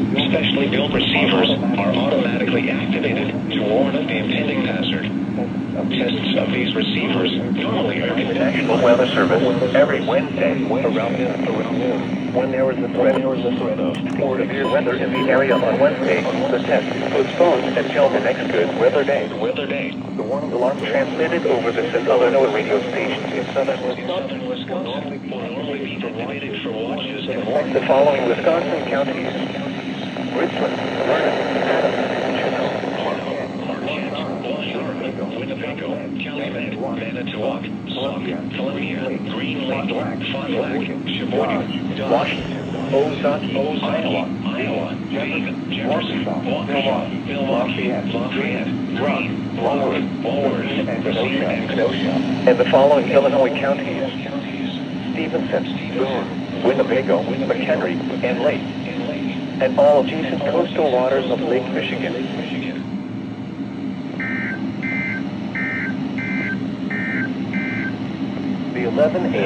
Specially built receivers are automatically activated to warn of the impending hazard. Tests of these receivers normally are The National Weather Service every Wednesday around noon. When there is a threat of severe weather in the area on Wednesday, the test is postponed until the next good weather day. The warning alarm transmitted over this and other NOAA radio stations in southern Wisconsin will normally be activated for watches and affect the following Wisconsin counties: Richland, Vernon, Adams, Winnebago, Calumet, Manitowoc, Sauk, Columbia, Green Lake, Fond du Lac, Sheboygan, Washington, Ozaukee, Iowa, Jefferson, Waukesha, Milwaukee, Lafayette, Greene, Walworth, and Kenosha. And the following Illinois counties: Stevenson, Boone, Winnebago, McHenry, and Lake, and all adjacent coastal waters of Lake Michigan. The 11 a.m.